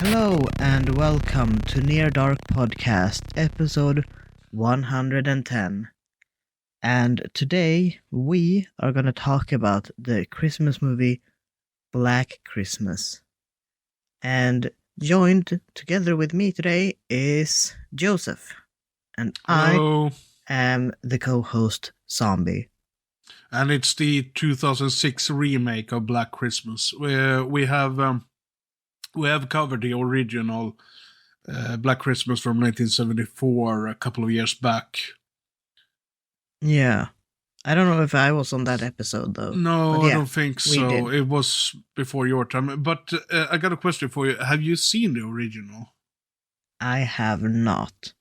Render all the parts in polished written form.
Hello and welcome to Near Dark Podcast, episode 110. And today we are going to talk about the Christmas movie Black Christmas. And joined together with me today is Joseph. And Hello. I am the co-host Zombie. And it's the 2006 remake of Black Christmas. We have covered the original Black Christmas from 1974 a couple of years back. Yeah. I don't know if I was on that episode though. No, yeah, I don't think so. did. It was before your time. But I got a question for you. Have you seen the original? I have not.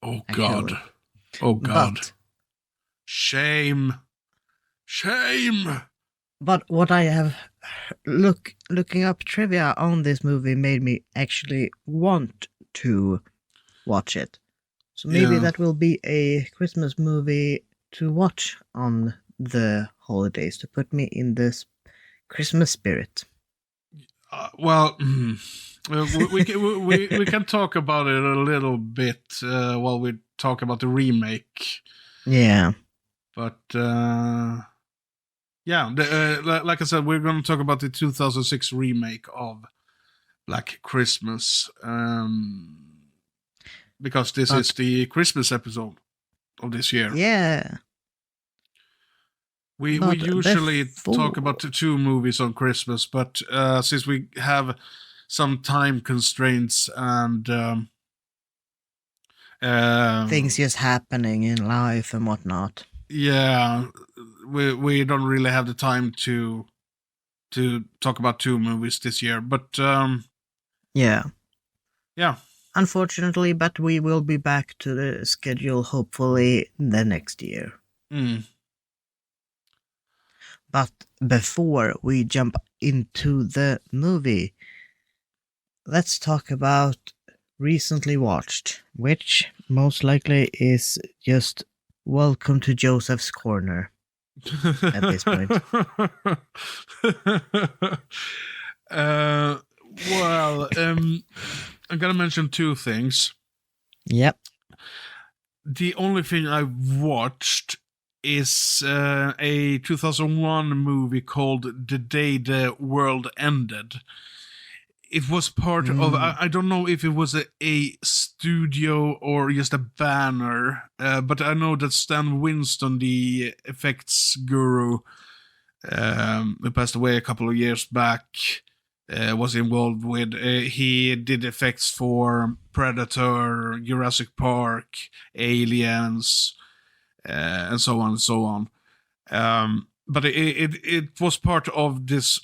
Oh, actually. God. Oh, God. But Shame. Shame. But what I have looking up trivia on this movie made me actually want to watch it. So maybe that will be a Christmas movie to watch on the holidays to put me in this Christmas spirit. We can talk about it a little bit while we talk about the remake. Yeah. But like I said, we're going to talk about the 2006 remake of Black Christmas, because this is the Christmas episode of this year. Yeah. We usually talk about the two movies on Christmas, but since we have some time constraints and things just happening in life and whatnot. Yeah, we don't really have the time to talk about two movies this year, but yeah. Yeah. Unfortunately, but we will be back to the schedule hopefully the next year. But before we jump into the movie, let's talk about recently watched, which most likely is just Welcome to Joseph's Corner at this point. I'm gonna mention two things. Yep. The only thing I've watched is a 2001 movie called The Day the World Ended. It was part of, I don't know if it was a studio or just a banner, but I know that Stan Winston, the effects guru, who passed away a couple of years back, was involved with. He did effects for Predator, Jurassic Park, Aliens, and so on and so on. But it was part of this.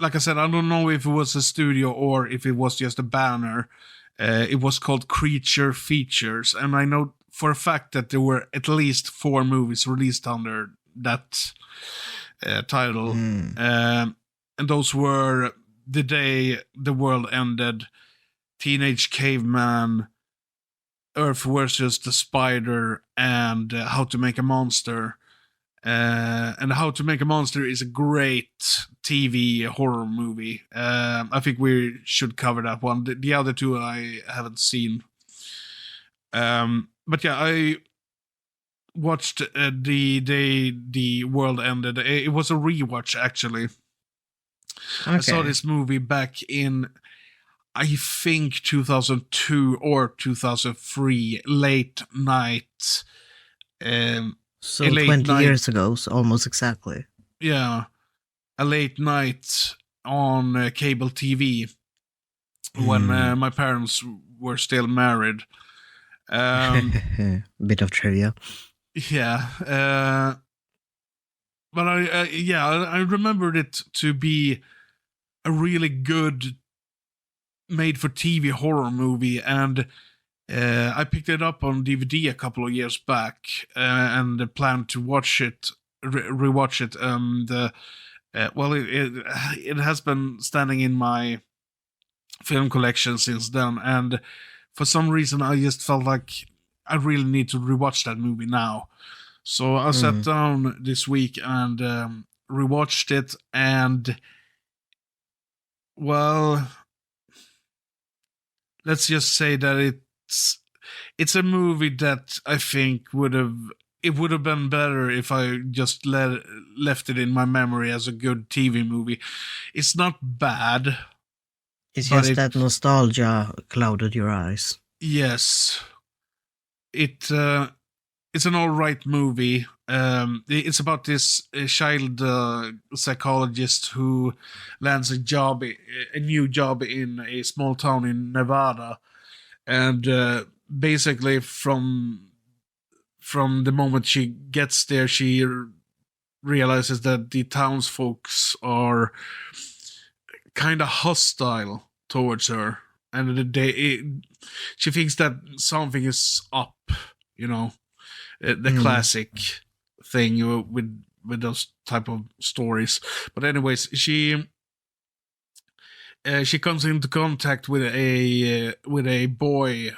Like I said, I don't know if it was a studio or if it was just a banner. It was called Creature Features, and I know for a fact that there were at least 4 movies released under that title. And those were The Day the World Ended, Teenage Caveman, Earth vs. the Spider, and How to Make a Monster. And How to Make a Monster is a great TV horror movie. I think we should cover that one. The other two I haven't seen. But yeah, I watched The Day the World Ended. It was a rewatch, actually. Okay. I saw this movie back in, I think, 2002 or 2003, late night. So 20 years ago, so almost exactly. Yeah. A late night on cable TV when my parents were still married. Bit of trivia. Yeah. But I remembered it to be a really good made-for-TV horror movie, and I picked it up on DVD a couple of years back and planned to watch it, rewatch it. It has been standing in my film collection since then, and for some reason I just felt like I really need to rewatch that movie now. So I sat down this week and rewatched it, and well, let's just say that it's a movie that I think would have been better if I just left it in my memory as a good TV movie. It's not bad, It's but just that nostalgia clouded your eyes. yes, it's an all right movie. It's about this child psychologist who lands a new job in a small town in Nevada, and basically from the moment she gets there, she realizes that the townsfolks are kind of hostile towards her, and she thinks that something is up. You know, the classic thing with those type of stories. But anyways, she comes into contact with a boy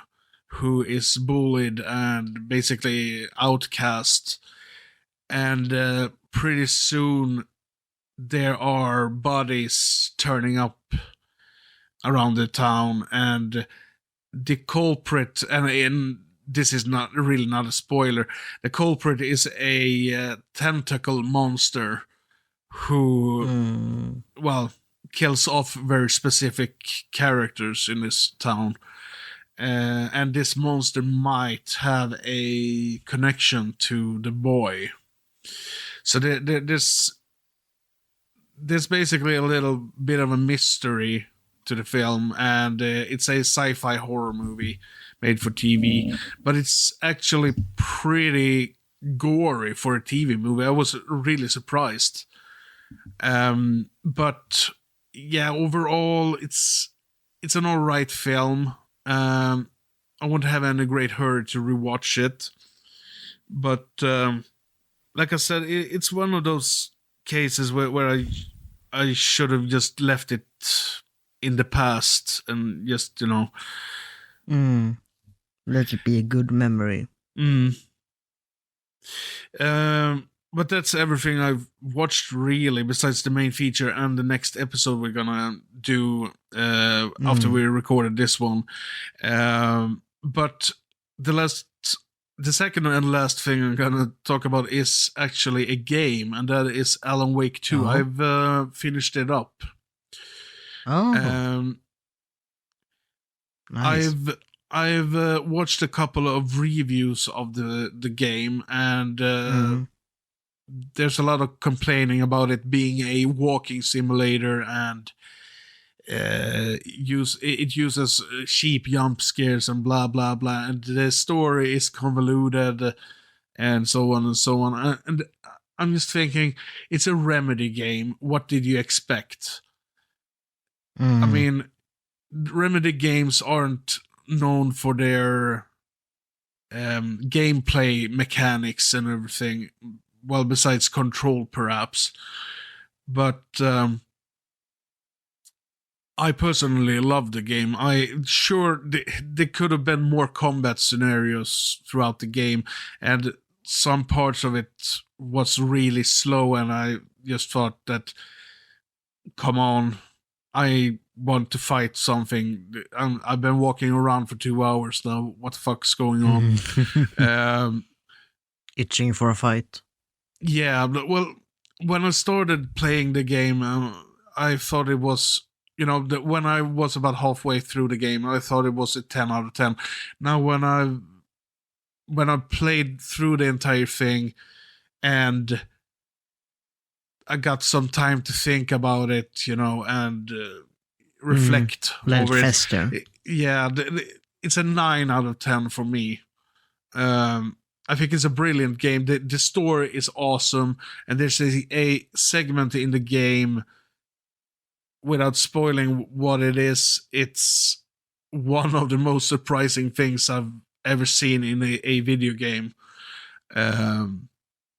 who is bullied and basically outcast, and pretty soon there are bodies turning up around the town, and the culprit, and this is not a spoiler, the culprit is a tentacle monster who kills off very specific characters in this town, and this monster might have a connection to the boy. So there's basically a little bit of a mystery to the film, and it's a sci-fi horror movie made for TV, but it's actually pretty gory for a TV movie. I was really surprised. But yeah, overall, it's an alright film. I won't have any great hurry to rewatch it, but like I said, it's one of those cases where I should have just left it in the past and just, let it be a good memory. But that's everything I've watched, really, besides the main feature and the next episode we're gonna do after we recorded this one. But the second and last thing I'm gonna talk about is actually a game, and that is Alan Wake 2. I've finished it up. Nice. I've watched a couple of reviews of the game, and there's a lot of complaining about it being a walking simulator, and it uses cheap jump scares and blah blah blah, and the story is convoluted, and so on and so on. And I'm just thinking, it's a Remedy game. What did you expect? I mean, Remedy games aren't known for their gameplay mechanics and everything. Well, besides Control, perhaps. But I personally love the game. There could have been more combat scenarios throughout the game, and some parts of it was really slow, and I just thought that, come on, I want to fight something. I've been walking around for 2 hours now. What the fuck's going on? Itching for a fight. Yeah, well, when I started playing the game, I thought it was, when I was about halfway through the game, I thought it was a 10 out of 10. Now, when I played through the entire thing, and I got some time to think about it, and reflect Let over it it. fester. Yeah, it's a 9 out of 10 for me. I think it's a brilliant game. The story is awesome, and there's a segment in the game, without spoiling what it is, it's one of the most surprising things I've ever seen in a video game.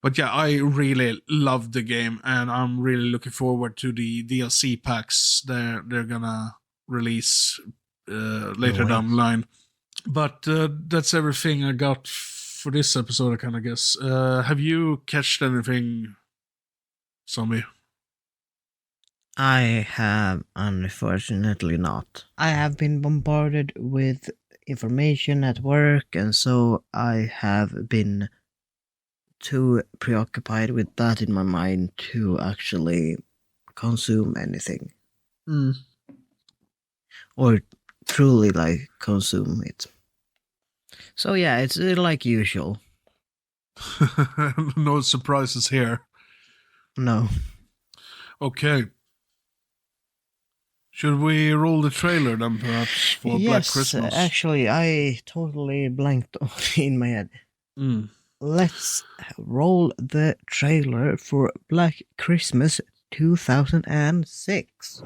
But yeah, I really love the game, and I'm really looking forward to the DLC packs they're gonna release later down the line. But that's everything I got for this episode, I kind of guess. Have you catched anything, Zombie? I have unfortunately not. I have been bombarded with information at work, and so I have been too preoccupied with that in my mind to actually consume anything or truly like consume it. So yeah, it's like usual. No surprises here. No. Okay. Should we roll the trailer then, perhaps, for Black Christmas? Yes, actually, I totally blanked in my head. Let's roll the trailer for Black Christmas 2006.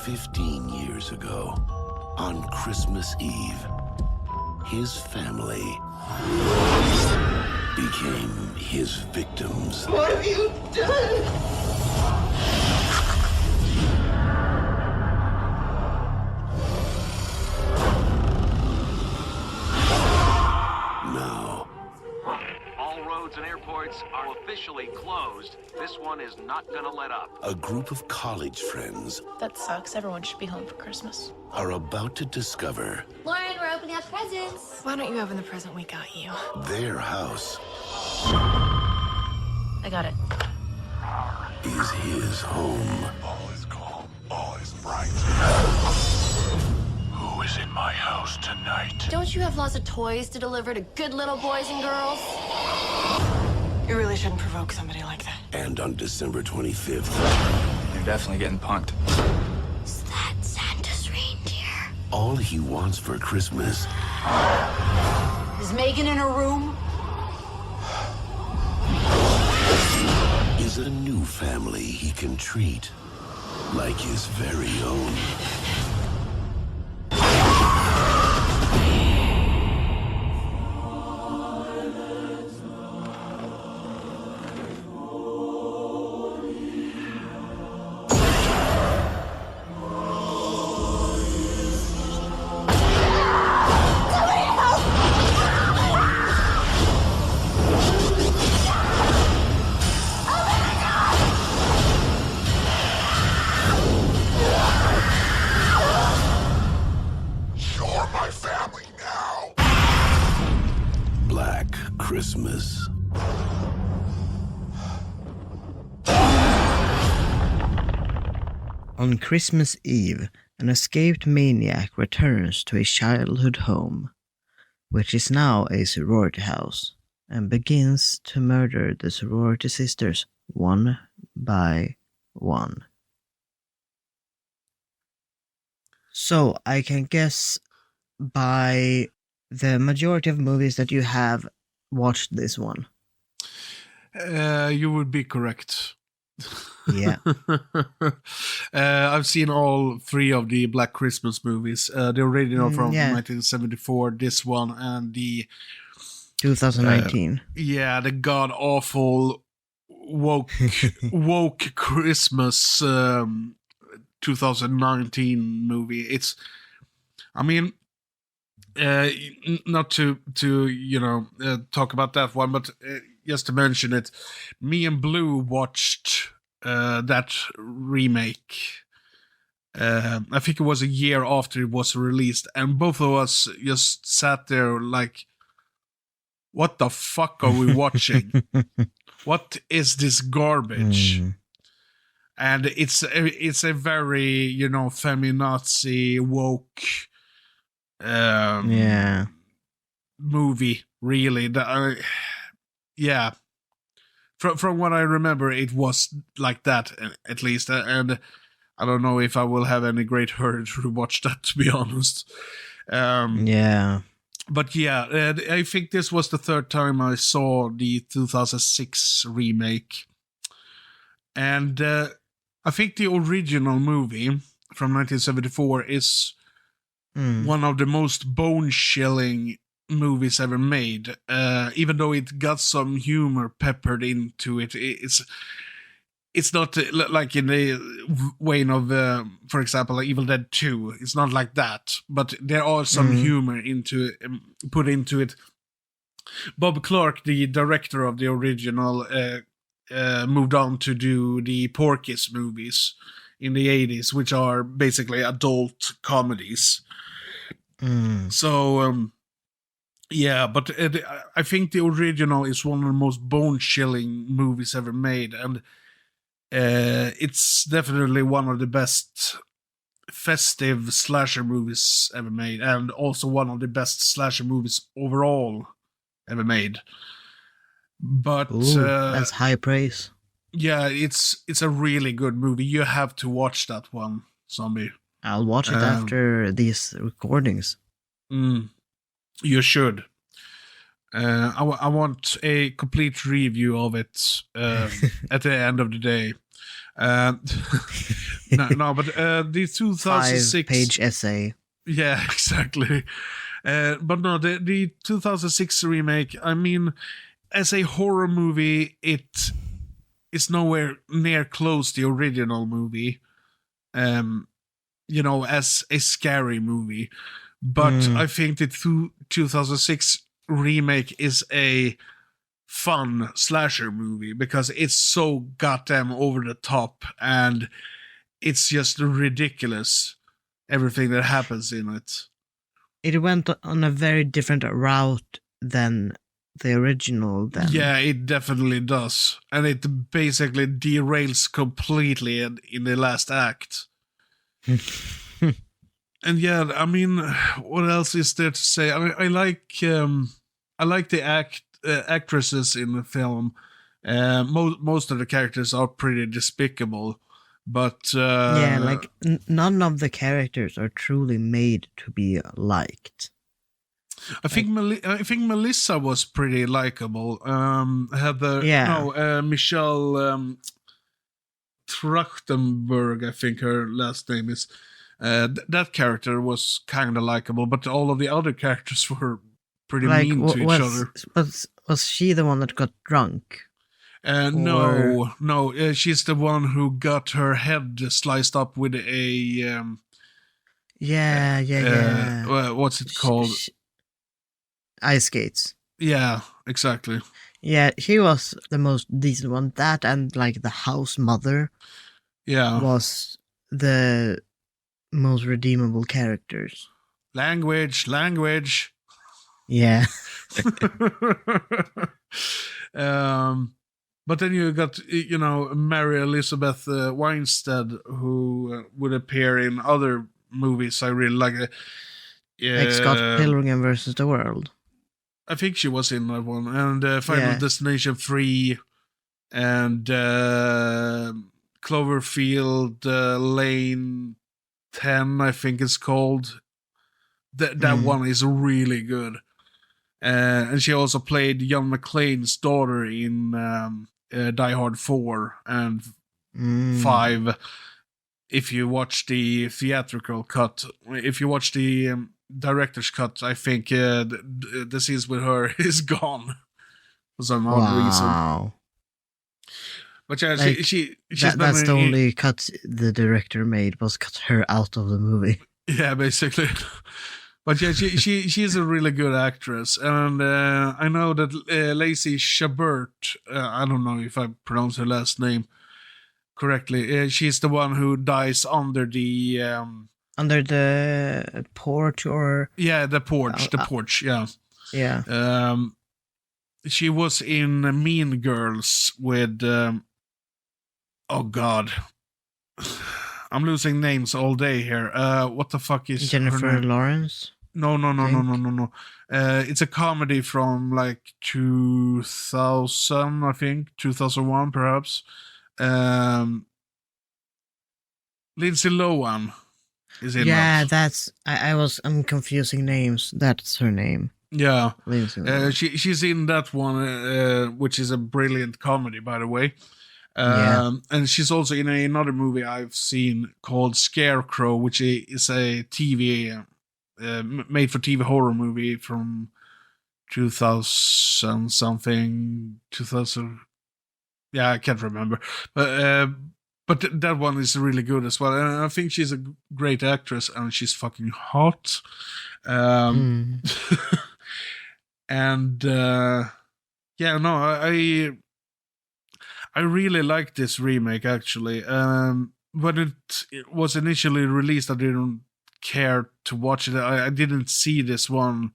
15 years ago, on Christmas Eve, his family became his victims. What have you done? Now, All roads and airports are officially closed. This one is not gonna let up. a group of college friends That sucks. Everyone should be home for Christmas. are about to discover Lauren, we're opening up presents. Why don't you open the present we got you? their house I got it. is his home. All is calm, all is bright. Who is in my house tonight? Don't you have lots of toys to deliver to good little boys and girls? You really shouldn't provoke somebody like that. And on December 25th, You're definitely getting punked. Is that Santa's reindeer? all he wants for Christmas Is Megan in her room? is a new family he can treat like his very own. You're my family now. Black Christmas. On Christmas Eve, an escaped maniac returns to his childhood home, which is now a sorority house, and begins to murder the sorority sisters one by one. So I can guess by the majority of movies that you have watched this one. You would be correct. Yeah. I've seen all three of the Black Christmas movies. The original from yeah. 1974, this one, and the 2019. the god awful woke Christmas 2019 movie. It's, I mean, not to talk about that one, but just to mention it, me and Blue watched that remake. I think it was a year after it was released, and both of us just sat there like, what the fuck are we watching? What is this garbage? And it's a very, feminazi woke movie, really. Yeah. From what I remember, it was like that, at least. And I don't know if I will have any great courage to watch that, to be honest. But yeah, I think this was the third time I saw the 2006 remake. And I think the original movie from 1974 is one of the most bone-chilling movies ever made. Even though it got some humor peppered into it, it's not like in the vein of, for example, Evil Dead 2. It's not like that, but there are some humor put into it. Bob Clark, the director of the original, moved on to do the Porky's movies in the 80s, which are basically adult comedies. So, yeah, but I think the original is one of the most bone-chilling movies ever made, and it's definitely one of the best festive slasher movies ever made, and also one of the best slasher movies overall ever made. But that's high praise. Yeah, it's a really good movie. You have to watch that one, Zombie. I'll watch it after these recordings. You should. I want a complete review of it at the end of the day. But the 2006 5-page essay. Yeah, exactly. But no, the 2006 remake, I mean, as a horror movie, it is nowhere near close to the original movie. As a scary movie. But I think the 2006 remake is a fun slasher movie because it's so goddamn over the top and it's just ridiculous, everything that happens in it. It went on a very different route than the original then. Yeah, it definitely does. And it basically derails completely in the last act. And yeah, I mean, what else is there to say? I mean, I like the actresses in the film. Most of the characters are pretty despicable, but none of the characters are truly made to be liked. I think Melissa was pretty likable. Michelle Trachtenberg, I think her last name is. That character was kind of likable, but all of the other characters were pretty mean to each other. Was she the one that got drunk? No. She's the one who got her head sliced up with a. What's it called? Ice skates. Yeah, exactly. Yeah, she was the most decent one. That and like the house mother. Yeah, was the most redeemable characters. Language. Yeah. But then you got, Mary Elizabeth Winstead, who would appear in other movies I really like. Like Scott Pilgrim versus the World. I think she was in that one. And Final Destination 3 and Cloverfield Lane 10, I think it's called. That one is really good. And she also played John McClane's daughter in Die Hard 4 and 5. If you watch the theatrical cut, if you watch the director's cut, I think the scenes with her is gone for some odd reason. But yeah, that's the only cut the director made, was cut her out of the movie. Yeah, basically. But yeah, she's a really good actress, and I know that Lacey Chabert, I don't know if I pronounce her last name correctly. She's the one who dies under the porch, or the porch. Yeah. She was in Mean Girls with. Oh God, I'm losing names all day here. What the fuck is Jennifer Lawrence? No. It's a comedy from like 2000, I think, 2001 perhaps. Lindsay Lohan is in that. That's I'm confusing names. That's her name. Yeah. Lindsay Lohan. She's in that one, which is a brilliant comedy, by the way. And she's also in another movie I've seen called Scarecrow, which is a TV made for TV horror movie from 2000 something, 2000. Yeah, I can't remember, but that one is really good as well, and I think she's a great actress, and she's fucking hot. And I really like this remake, actually. When it was initially released, I didn't care to watch it. I didn't see this one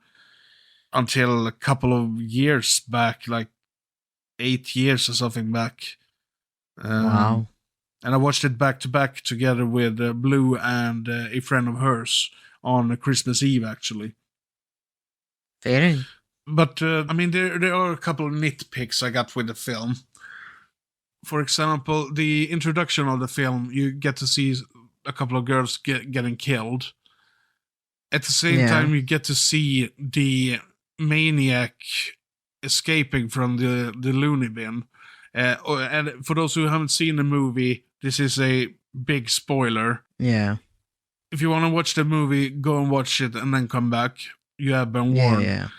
until a couple of years back, like 8 years or something back. Wow. And I watched it back to back together with Blue and a friend of hers on Christmas Eve, actually. Fitting. But I mean, there are a couple of nitpicks I got with the film. For example, the introduction of the film, you get to see a couple of girls getting killed. At the same time, you get to see the maniac escaping from the loony bin. And for those who haven't seen the movie, this is a big spoiler. Yeah. If you want to watch the movie, go and watch it and then come back. You have been warned. Yeah.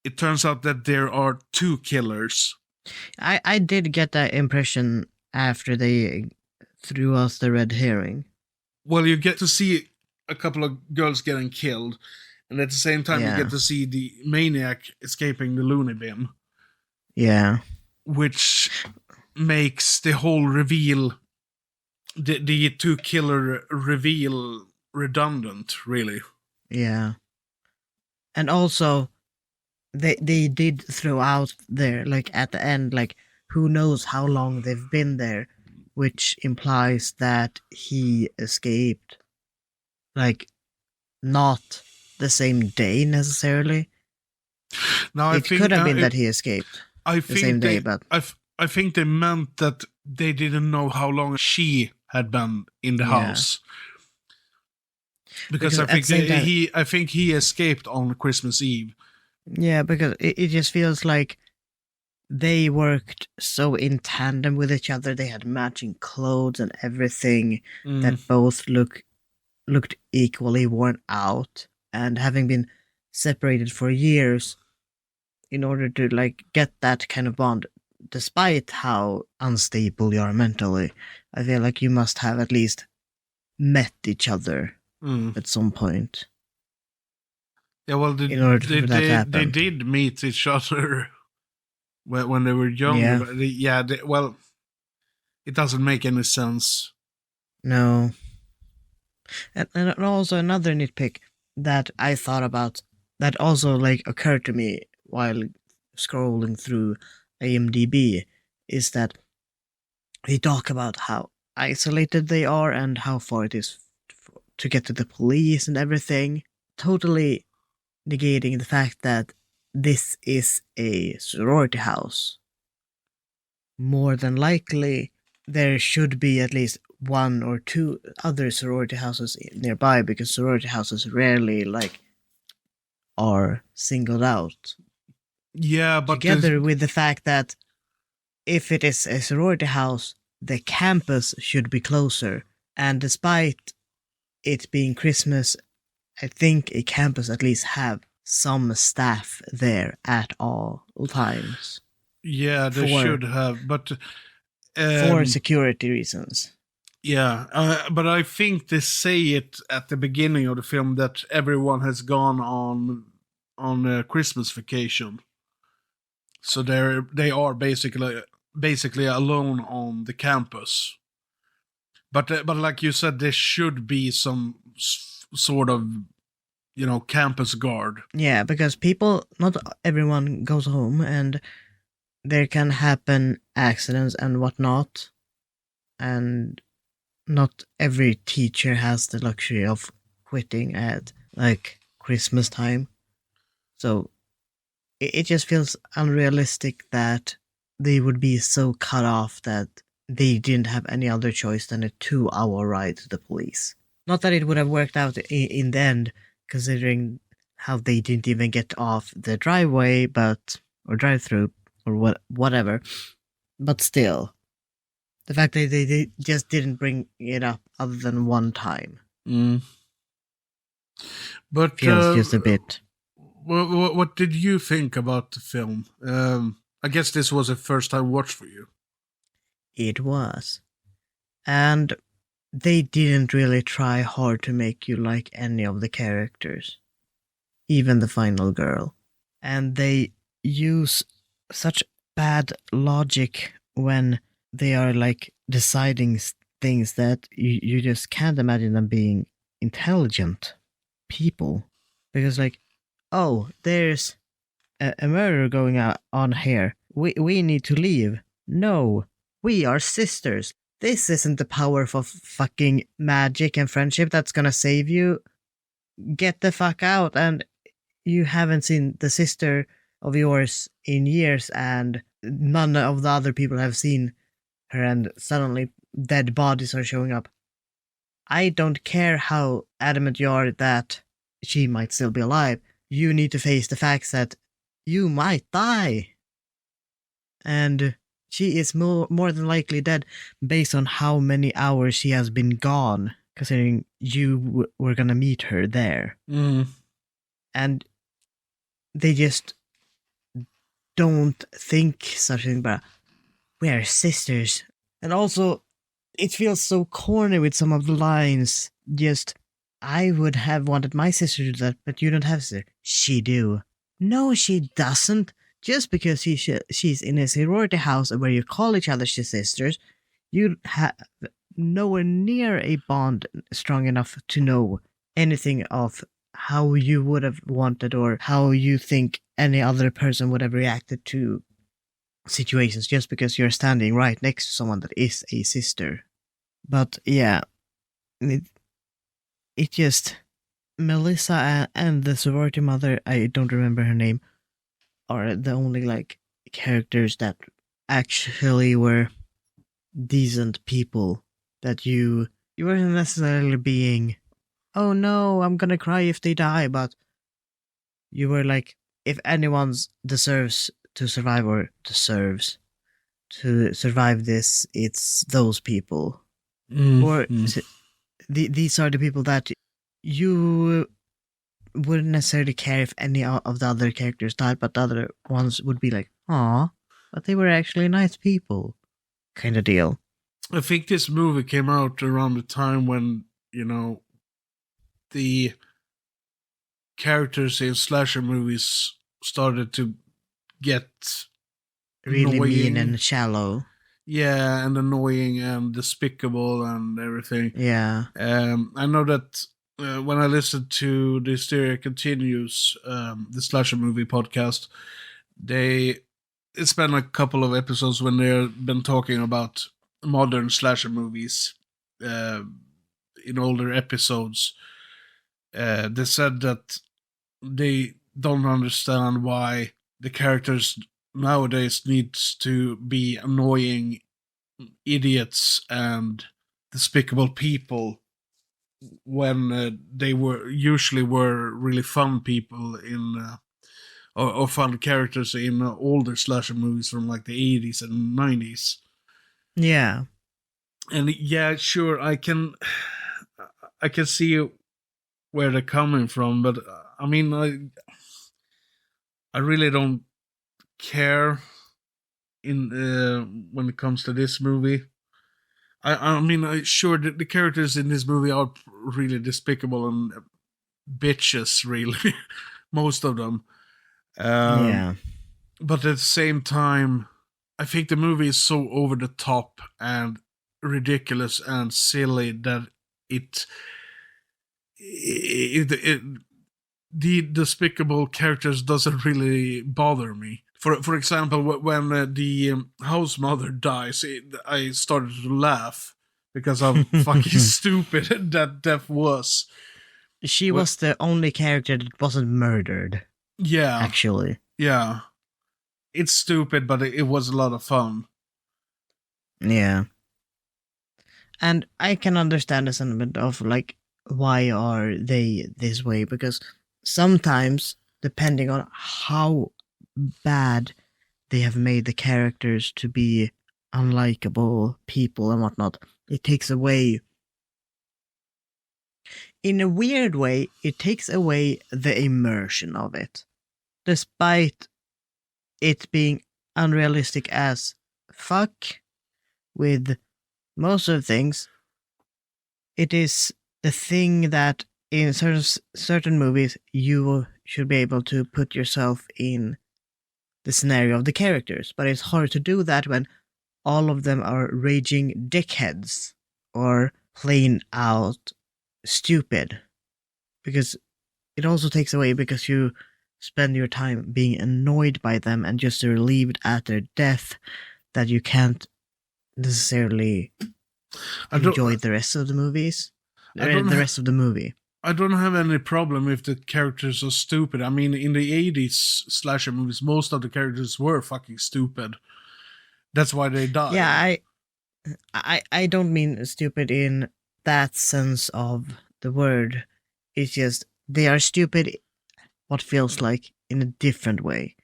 It turns out that there are 2 killers. I did get that impression after they threw us the red herring. Well, you get to see a couple of girls getting killed, and at the same time, you get to see the maniac escaping the loony bin. Yeah. Which makes the whole reveal, the 2 killer reveal, redundant, really. Yeah. And also, they did throw out there, like at the end, like who knows how long they've been there, which implies that he escaped, like, not the same day necessarily. Now, it could have been that he escaped the same day, but I think they meant that they didn't know how long she had been in the house. Because I think he escaped on Christmas Eve. Yeah, because it just feels like they worked so in tandem with each other. They had matching clothes and everything that both looked equally worn out. And having been separated for years, in order to like get that kind of bond, despite how unstable you are mentally, I feel like you must have at least met each other at some point. Yeah, well, they did meet each other when they were younger. Yeah. Well, it doesn't make any sense. No. And also another nitpick that I thought about, that also like occurred to me while scrolling through IMDb, is that they talk about how isolated they are and how far it is to get to the police and everything, totally negating the fact that this is a sorority house. More than likely, there should be at least 1 or 2 other sorority houses nearby, because sorority houses rarely are singled out. Yeah, but together with the fact that if it is a sorority house, the campus should be closer. And despite it being Christmas, I think a campus at least have some staff there at all times. Yeah, they should have, but for security reasons. Yeah, but I think they say it at the beginning of the film that everyone has gone on a Christmas vacation, so they are basically alone on the campus. But like you said, there should be some sort of, campus guard. Yeah, because not everyone goes home, and there can happen accidents and whatnot, and not every teacher has the luxury of quitting at Christmas time. So it just feels unrealistic that they would be so cut off that they didn't have any other choice than a 2-hour ride to the police. Not that it would have worked out in the end, considering how they didn't even get off the driveway, or drive-through, or whatever. But still, the fact that they just didn't bring it up other than one time. But feels just a bit. What did you think about the film? I guess this was a first-time watch for you. It was. And they didn't really try hard to make you like any of the characters. Even the final girl. And they use such bad logic when they are like deciding things that you just can't imagine them being intelligent people. Because like, oh, there's a murder going on here. We need to leave. No, we are sisters. This isn't the power of fucking magic and friendship that's gonna save you. Get the fuck out. And you haven't seen the sister of yours in years, and none of the other people have seen her, and suddenly dead bodies are showing up. I don't care how adamant you are that she might still be alive. You need to face the facts that you might die. And she is more than likely dead based on how many hours she has been gone, considering you were gonna meet her there. And they just don't think such a thing, but we are sisters. And also, it feels so corny with some of the lines. Just, I would have wanted my sister to do that, but you don't have a sister. She do. No, she doesn't. Just because she's in a sorority house where you call each other sisters, you have nowhere near a bond strong enough to know anything of how you would have wanted or how you think any other person would have reacted to situations just because you're standing right next to someone that is a sister. But yeah, it just, Melissa and the sorority mother, I don't remember her name, are the only like characters that actually were decent people, that you weren't necessarily being, oh no, I'm gonna cry if they die, but you were like, if anyone deserves to survive or deserves to survive this, it's those people. Or these are the people that you wouldn't necessarily care if any of the other characters died, but the other ones would be like, aw, but they were actually nice people, kind of deal. I think this movie came out around the time when, the characters in slasher movies started to get really annoying. Mean and shallow. Yeah, and annoying and despicable and everything. Yeah. I know that when I listened to the Hysteria Continues, the slasher movie podcast, it's been a couple of episodes when they've been talking about modern slasher movies in older episodes. They said that they don't understand why the characters nowadays needs to be annoying idiots and despicable people when they usually were really fun people or fun characters in older slasher movies from like the 80s and 90s. Yeah. And yeah, sure, I can see where they're coming from, but I mean, I really don't care in when it comes to this movie. I mean, sure, the characters in this movie are really despicable and bitches, really, most of them. Yeah. But at the same time, I think the movie is so over the top and ridiculous and silly that the despicable characters doesn't really bother me. For example, when the house mother dies, I started to laugh because how fucking stupid that death was. She was the only character that wasn't murdered. Yeah. Actually. Yeah. It's stupid, but it was a lot of fun. Yeah. And I can understand the sentiment of, like, why are they this way? Because sometimes, depending on how bad they have made the characters to be unlikable people and whatnot, it takes away, in a weird way, it takes away the immersion of it. Despite it being unrealistic as fuck with most of the things, it is the thing that in certain movies you should be able to put yourself in the scenario of the characters, but it's hard to do that when all of them are raging dickheads or plain out stupid. Because it also takes away because you spend your time being annoyed by them and just relieved at their death that you can't necessarily enjoy the rest of the movies. The rest of the movie. I don't have any problem if the characters are stupid. I mean, in the 80s slasher movies, most of the characters were fucking stupid. That's why they died. Yeah, I don't mean stupid in that sense of the word. It's just they are stupid what feels like in a different way.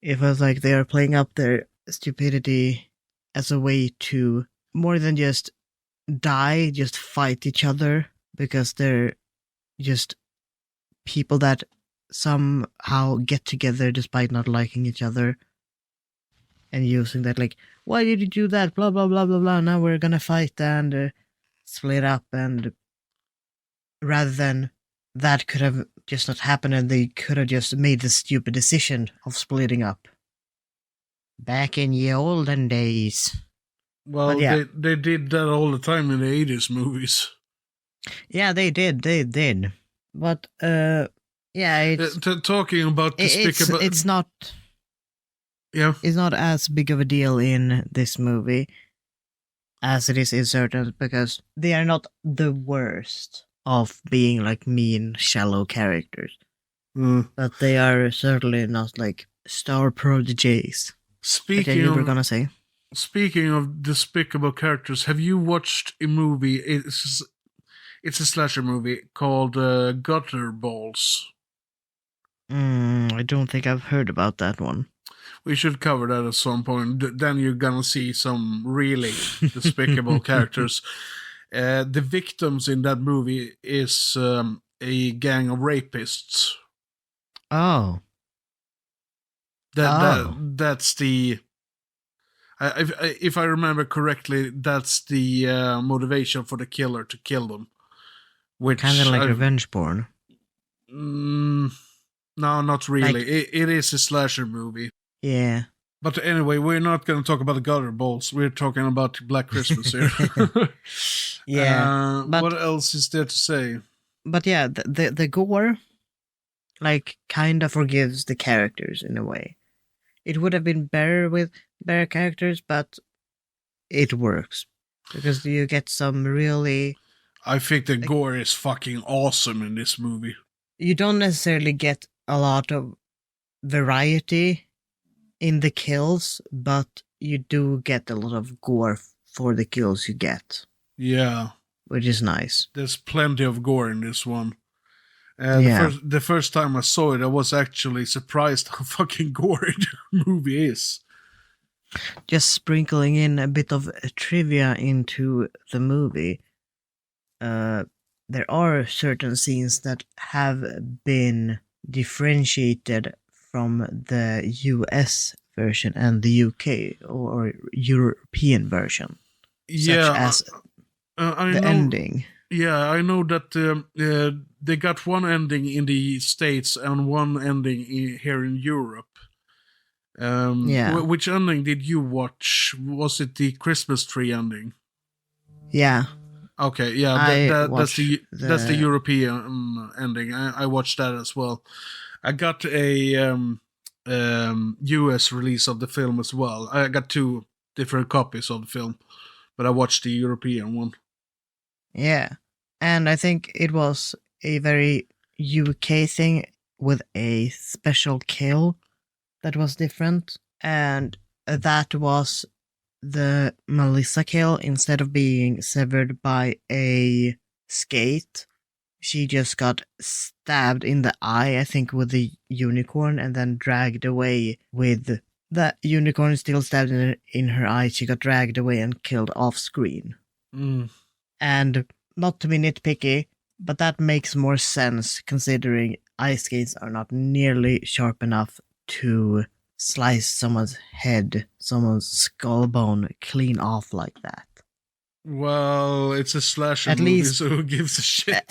It feels like they are playing up their stupidity as a way to more than just die, just fight each other, because they're just people that somehow get together despite not liking each other and using that, like, why did you do that, blah blah blah blah blah, now we're gonna fight and split up, and rather than that could have just not happened and they could have just made the stupid decision of splitting up back in the olden days. Well, yeah. they did that all the time in the 80s movies. Yeah, they did. But, yeah, it's... talking about despicable... It's not... Yeah. It's not as big of a deal in this movie as it is in certain, because they are not the worst of being, like, mean, shallow characters. But they are certainly not, like, star prodigies. Speaking you were gonna say? Speaking of despicable characters, have you watched a movie? It's a slasher movie called Gutter Balls. I don't think I've heard about that one. We should cover that at some point. Then you're gonna see some really despicable characters. The victims in that movie is a gang of rapists. Oh. That's the... If I remember correctly, that's the motivation for the killer to kill them. Which kind of like revenge porn. No, not really. Like, it is a slasher movie. Yeah. But anyway, we're not going to talk about the gutter balls. We're talking about Black Christmas here. Yeah. But what else is there to say? But yeah, the gore, like, kind of forgives the characters in a way. It would have been better with better characters, but it works. Because you get some really... I think the gore is fucking awesome in this movie. You don't necessarily get a lot of variety in the kills, but you do get a lot of gore for the kills you get. Yeah. Which is nice. There's plenty of gore in this one. The first time I saw it, I was actually surprised how fucking gory the movie is. Just sprinkling in a bit of trivia into the movie. There are certain scenes that have been differentiated from the US version and the UK or European version. Yeah, such as the ending. Yeah, I know that they got one ending in the States and one ending here in Europe. Which ending did you watch? Was it the Christmas tree ending? Yeah. Okay, yeah, that's the European ending. I watched that as well. I got a US release of the film as well. I got 2 different copies of the film, but I watched the European one. Yeah, and I think it was a very UK thing with a special kill that was different, and that was the Melissa kill. Instead of being severed by a skate, she just got stabbed in the eye, I think, with the unicorn, and then dragged away with the unicorn still stabbed in her eye. She got dragged away and killed off screen. And not to be nitpicky, but that makes more sense considering ice skates are not nearly sharp enough to slice someone's head, someone's skull bone clean off like that. Well, it's a slasher movie, so who gives a shit?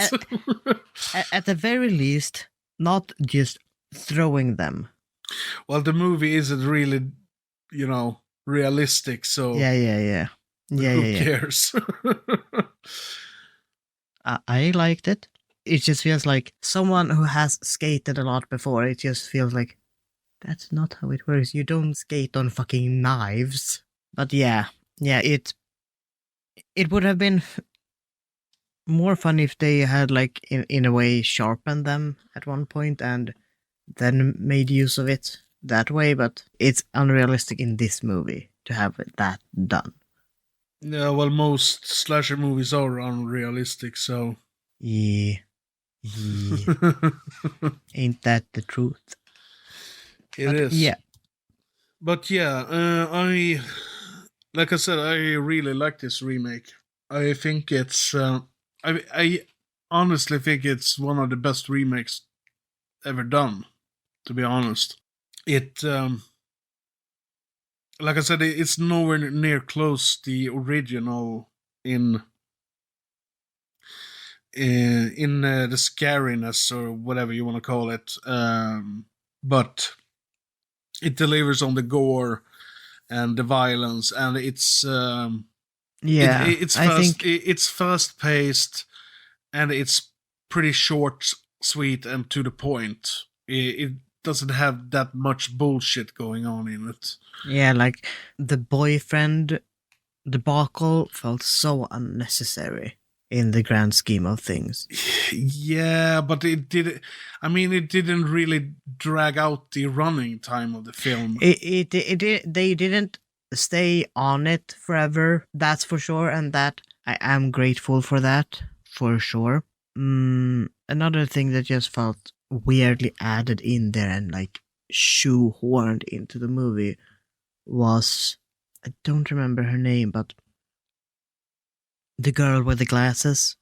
At the very least, not just throwing them. Well, the movie isn't really, realistic, so Yeah. who cares? I liked it. It just feels like someone who has skated a lot before. It just feels like that's not how it works. You don't skate on fucking knives. But yeah, it would have been more fun if they had like in a way sharpened them at one point and then made use of it that way. But it's unrealistic in this movie to have that done. Yeah, well, most slasher movies are unrealistic, so. Yeah. Ain't that the truth? It is. Yeah. But yeah, like I said, I really like this remake. I think it's, I honestly think it's one of the best remakes ever done, to be honest. It, like I said, it's nowhere near close the original in the scariness or whatever you want to call it. But it delivers on the gore and the violence, and it's it's fast. It's fast paced, and it's pretty short, sweet, and to the point. It doesn't have that much bullshit going on in it. Yeah, like the boyfriend debacle felt so unnecessary in the grand scheme of things. Yeah, but it didn't really drag out the running time of the film. They didn't stay on it forever, that's for sure, and that I am grateful for that, for sure. Another thing that just felt weirdly added in there and like shoehorned into the movie was, I don't remember her name, but the girl with the glasses,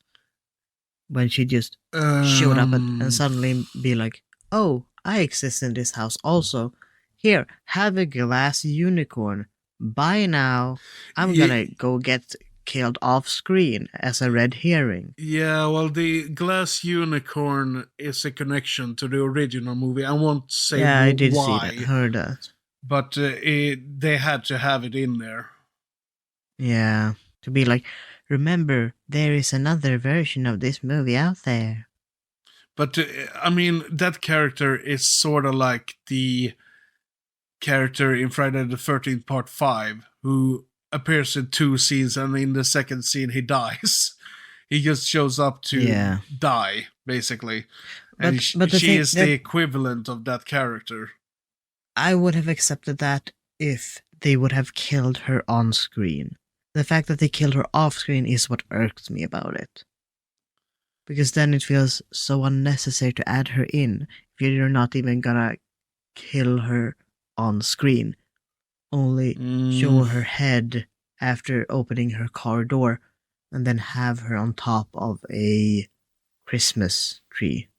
when she just showed up and suddenly be like, oh, I exist in this house also. Here, have a glass unicorn. Bye now. I'm gonna go get killed off screen as a red herring. Yeah, well, the glass unicorn is a connection to the original movie. I won't say why. I did see that, heard that. But they had to have it in there. Yeah, to be like, remember, there is another version of this movie out there. But, I mean, that character is sort of like the character in Friday the 13th Part 5, who appears in 2 scenes, and in the second scene he dies. He just shows up to die, basically. And she is the equivalent of that character. I would have accepted that if they would have killed her on screen. The fact that they killed her off screen is what irks me about it. Because then it feels so unnecessary to add her in if you're not even gonna kill her on screen. Only show her head after opening her car door and then have her on top of a Christmas tree.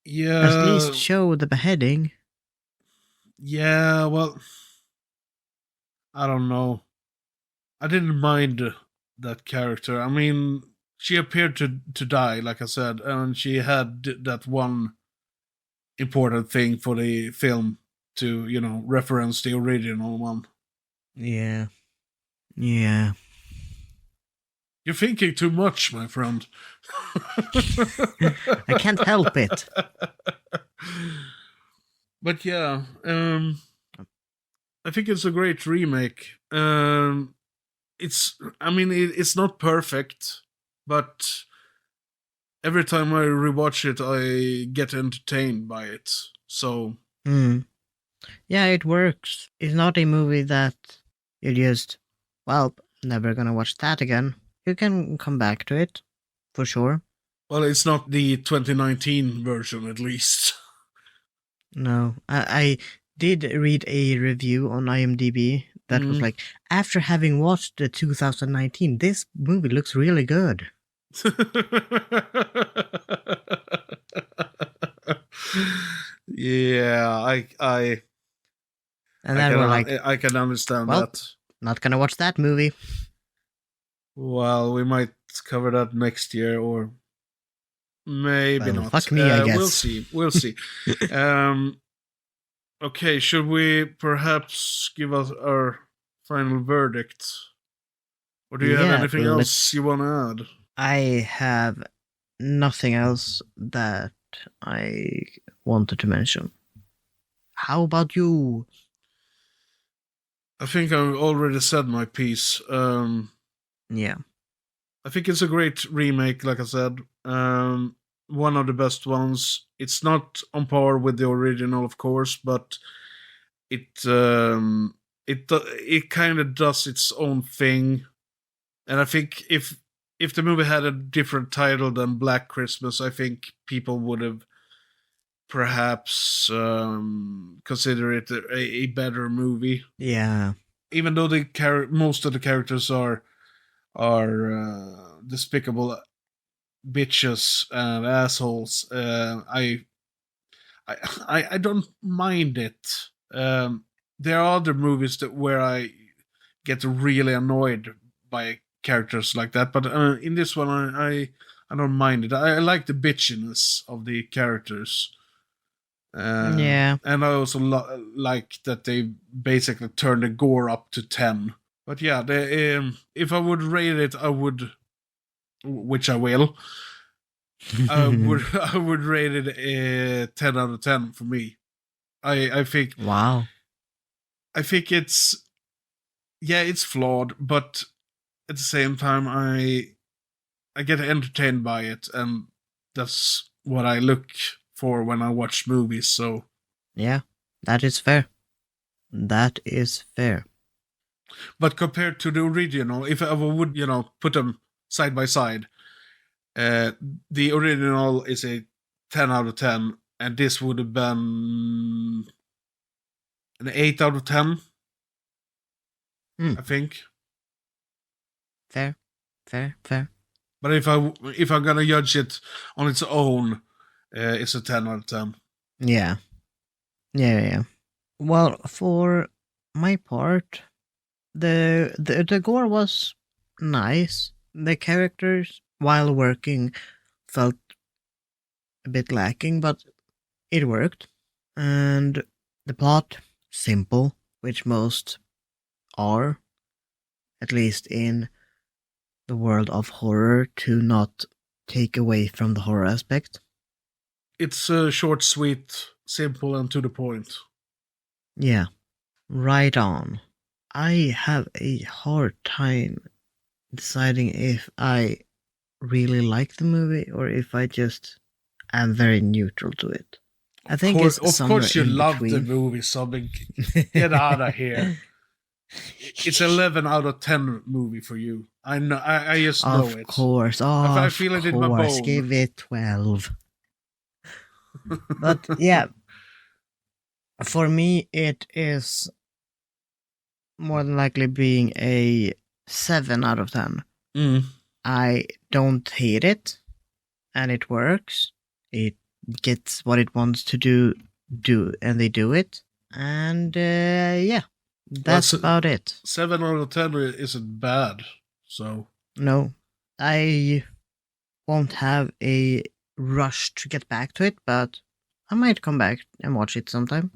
Yeah. At least show the beheading. Yeah, well, I don't know. I didn't mind that character. I mean, she appeared to die, like I said, and she had that one important thing for the film to, reference the original one. Yeah. You're thinking too much, my friend. I can't help it. But yeah, I think it's a great remake. It's not perfect, but every time I rewatch it, I get entertained by it. So. Yeah, it works. It's not a movie that you just, never gonna watch that again. You can come back to it, for sure. Well, it's not the 2019 version, at least. No, I did read a review on IMDb that was like, after having watched the 2019, this movie looks really good. Yeah, and then we're like, I can understand that. Not gonna watch that movie. Well, we might cover that next year, or maybe not. Fuck me, I guess. We'll see. Okay, should we perhaps give us our final verdict? Or do you have anything else you want to add? I have nothing else that I wanted to mention. How about you? I think I've already said my piece. Yeah. I think it's a great remake, like I said. One of the best ones. It's not on par with the original, of course, but it kind of does its own thing. And I think if the movie had a different title than Black Christmas, I think people would have perhaps consider it a better movie. Yeah. Even though most of the characters are despicable bitches and assholes, I don't mind it. There are other movies where I get really annoyed by characters like that, but in this one I don't mind it. I like the bitchiness of the characters. Yeah. And I also like that they basically turned the gore up to 10. But yeah, if I would rate it, I would, which I will. I would rate it a 10 out of 10 for me. I think. Wow. I think it's flawed, but at the same time, I get entertained by it, and that's what I look for when I watch movies. So yeah, that is fair. That is fair. But compared to the original, if I would, put them side by side, the original is a 10 out of 10, and this would have been an 8 out of 10, I think. Fair. But if I'm gonna judge it on its own, it's a 10 out of 10. Yeah. Well, for my part, the gore was nice. The characters, while working, felt a bit lacking, but it worked. And the plot, simple, which most are, at least in the world of horror, to not take away from the horror aspect. It's short, sweet, simple, and to the point. Yeah, right on. I have a hard time deciding if I really like the movie or if I just am very neutral to it. I think it's of course you love between. the movie, Zombie. Get out of here. It's 11 out of 10 movie for you. I know. I just know it. Of course. I feel it in my bone. Give it 12. But yeah, for me it is more than likely being a 7 out of 10. I don't hate it, and it works. It gets what it wants to do, and they do it. And yeah, that's about it. 7 out of 10 isn't bad, so. No, I won't have a rush to get back to it, but I might come back and watch it sometime.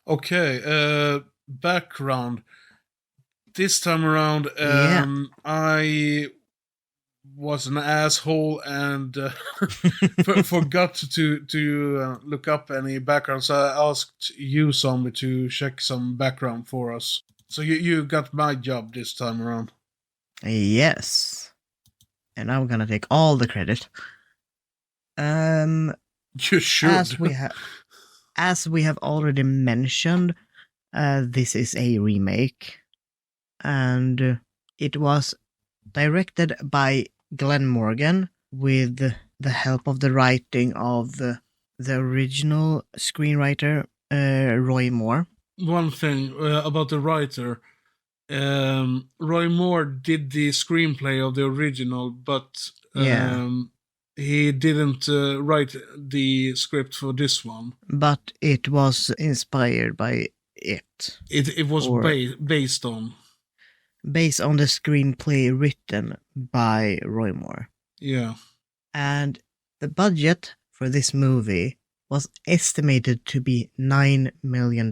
Okay, background. This time around, I was an asshole and forgot to look up any background, so I asked you, Zombie, to check some background for us. So you got my job this time around. Yes. And I'm gonna take all the credit. You should. As we have already mentioned, this is a remake. And it was directed by Glenn Morgan with the help of the writing of the original screenwriter, Roy Moore. One thing about the writer, Roy Moore did the screenplay of the original, but he didn't write the script for this one. But it was inspired by it. It was based on the screenplay written by Roy Moore. Yeah. And the budget for this movie was estimated to be $9 million.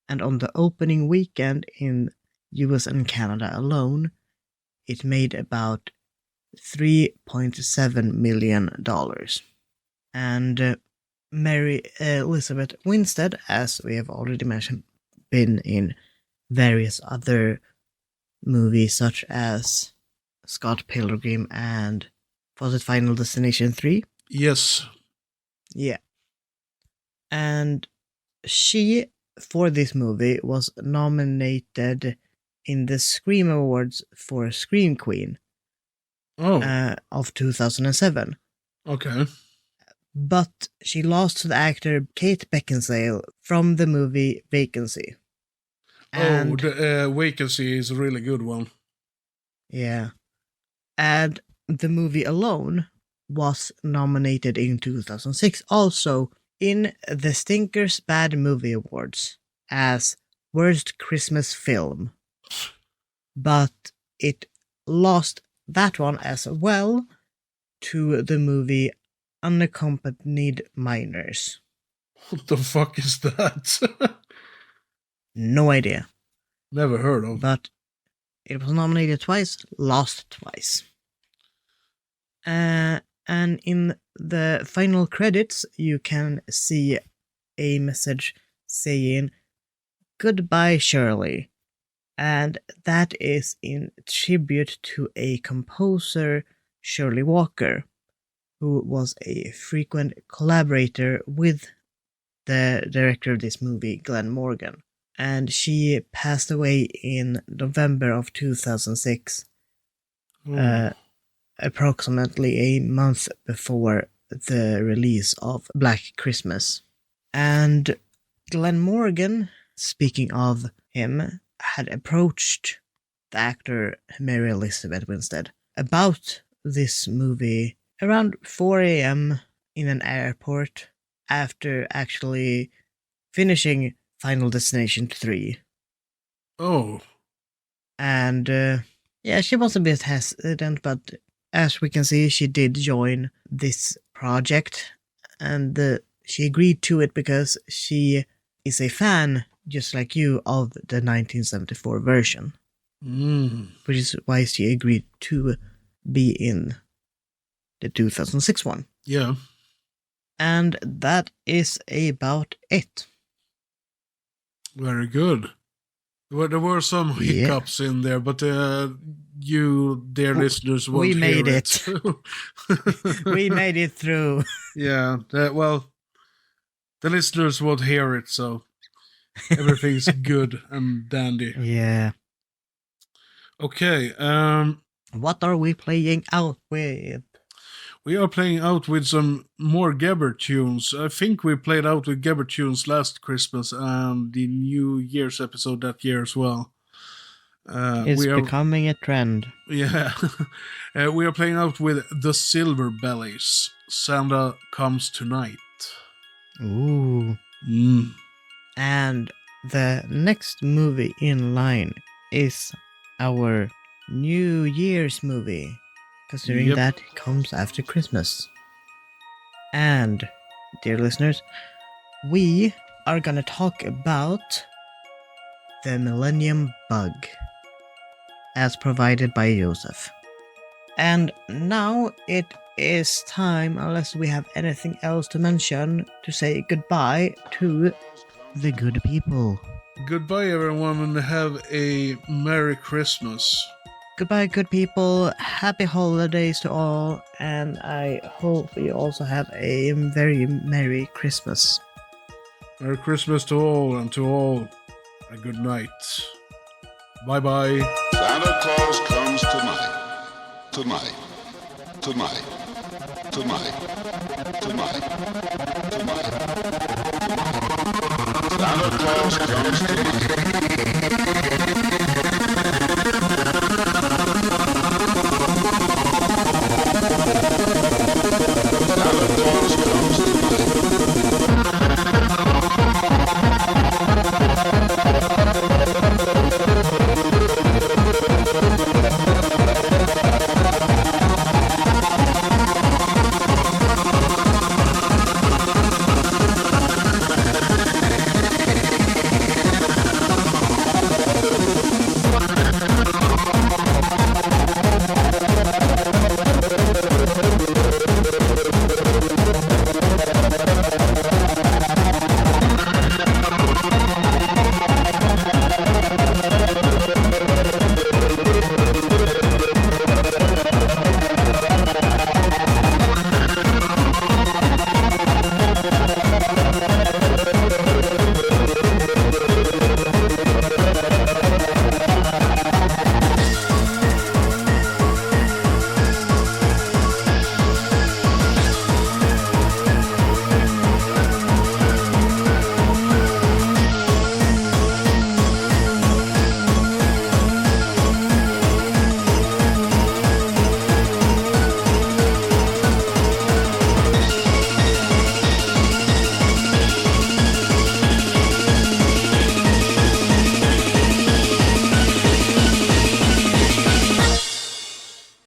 And on the opening weekend in US and Canada alone, it made about $3.7 million. And Mary Elizabeth Winstead, as we have already mentioned, been in various other movies such as Scott Pilgrim and was it Final Destination 3? Yes. Yeah. And she, for this movie, was nominated in the Scream Awards for Scream Queen of 2007. Okay. But she lost to the actor Kate Beckinsale from the movie Vacancy. And, the Vacancy is a really good one. Yeah. And the movie alone was nominated in 2006 also in the Stinkers Bad Movie Awards as Worst Christmas Film. But it lost that one as well to the movie Unaccompanied Minors. What the fuck is that? No idea. Never heard of. But it was nominated twice, lost twice. And in the final credits, you can see a message saying, "Goodbye, Shirley." And that is in tribute to a composer, Shirley Walker, who was a frequent collaborator with the director of this movie, Glenn Morgan. And she passed away in November of 2006, approximately a month before the release of Black Christmas. And Glenn Morgan, speaking of him, had approached the actor Mary Elizabeth Winstead about this movie around 4 a.m. in an airport after actually finishing Final Destination 3. Oh. And she was a bit hesitant, but as we can see, she did join this project, and she agreed to it because she is a fan, just like you, of the 1974 version. Which is why she agreed to be in the 2006 one. Yeah. And that is about it. Very good. Well, there were some hiccups in there, but you, dear listeners, won't we made hear it. We made it through. Yeah, the listeners won't hear it, so everything's good and dandy. Yeah. Okay. What are we playing out with? We are playing out with some more Gabber tunes. I think we played out with Gabber tunes last Christmas and the New Year's episode that year as well. It's becoming a trend. Yeah. We are playing out with the Silver Bellies. Santa Comes Tonight. Ooh. And the next movie in line is our New Year's movie, considering that comes after Christmas. And, dear listeners, we are gonna talk about the Millennium Bug, as provided by Josef. And now it is time, unless we have anything else to mention, to say goodbye to the good people. Goodbye, everyone, and have a Merry Christmas. Goodbye, good people. Happy holidays to all, and I hope you also have a very Merry Christmas. Merry Christmas to all, and to all a good night. Bye-bye. Santa Claus comes tonight. Tonight. Tonight. Tonight. Tonight. Tonight. Santa Claus comes tonight.